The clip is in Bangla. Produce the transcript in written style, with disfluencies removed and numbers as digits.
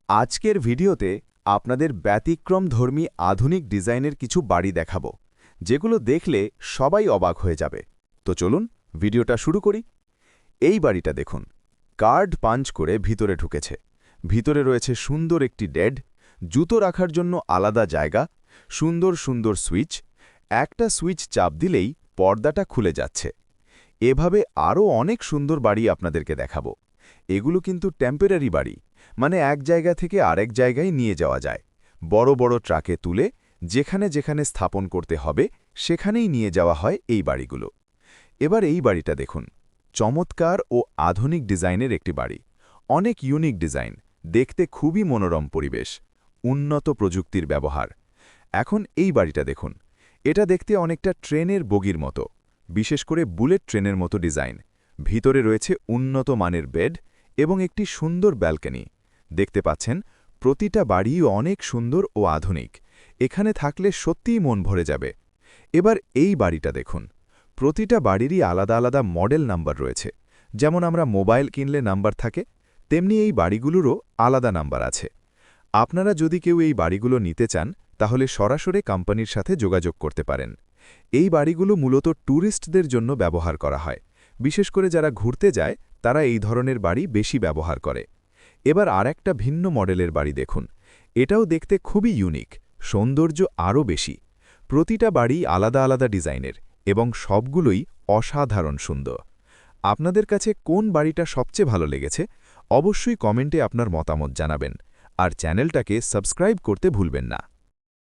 আজকের ভিডিওতে আপনাদের ব্যতিক্রমধর্মী আধুনিক ডিজাইনের কিছু বাড়ি দেখাবো যেগুলো দেখলে সবাই অবাক হয়ে যাবে। তো চলুন ভিডিওটা শুরু করি। এই বাড়িটা দেখুন, কার্ড পাঞ্চ করে ভিতরে ঢুকেছে। ভিতরে রয়েছে সুন্দর একটি ডেড, জুতো রাখার জন্য আলাদা জায়গা, সুন্দর সুন্দর সুইচ। একটা সুইচ চাপ দিলেই পর্দাটা খুলে যাচ্ছে। এভাবে আরও অনেক সুন্দর বাড়ি আপনাদেরকে দেখাবো। এগুলো কিন্তু টেম্পোরারি বাড়ি, মানে এক জায়গা থেকে আরেক জায়গায় নিয়ে যাওয়া যায়। বড় বড় ট্রাকে তুলে যেখানে যেখানে স্থাপন করতে হবে সেখানেই নিয়ে যাওয়া হয় এই বাড়িগুলো। এবার এই বাড়িটা দেখুন, চমৎকার ও আধুনিক ডিজাইনের একটি বাড়ি। অনেক ইউনিক ডিজাইন, দেখতে খুবই মনোরম পরিবেশ, উন্নত প্রযুক্তির ব্যবহার। এখন এই বাড়িটা দেখুন, এটা দেখতে অনেকটা ট্রেনের বগির মতো, বিশেষ করে বুলেট ট্রেনের মতো ডিজাইন। ভিতরে রয়েছে উন্নত মানের বেড এবং একটি সুন্দর ব্যালকনি। দেখতে পাচ্ছেন প্রতিটা বাড়িই অনেক সুন্দর ও আধুনিক। এখানে থাকলে সত্যিই মন ভরে যাবে। এবার এই বাড়িটা দেখুন, প্রতিটা বাড়িরই আলাদা আলাদা মডেল নাম্বার রয়েছে। যেমন আমরা মোবাইল কিনলে নাম্বার থাকে, তেমনি এই বাড়িগুলোরও আলাদা নাম্বার আছে। আপনারা যদি কেউ এই বাড়িগুলো নিতে চান তাহলে সরাসরি কোম্পানির সাথে যোগাযোগ করতে পারেন। এই বাড়িগুলো মূলত ট্যুরিস্টদের জন্য ব্যবহার করা হয়। বিশেষ করে যারা ঘুরতে যায় তারা এই ধরনের বাড়ি বেশি ব্যবহার করে। এবার আরেকটা ভিন্ন মডেলের বাড়ি দেখুন। এটাও দেখতে খুবই ইউনিক, সৌন্দর্য আরও বেশি। প্রতিটা বাড়ি আলাদা আলাদা ডিজাইনের এবং সবগুলোই অসাধারণ সুন্দর। আপনাদের কাছে কোন বাড়িটা সবচেয়ে ভালো লেগেছে অবশ্যই কমেন্টে আপনার মতামত জানাবেন, আর চ্যানেলটাকে সাবস্ক্রাইব করতে ভুলবেন না।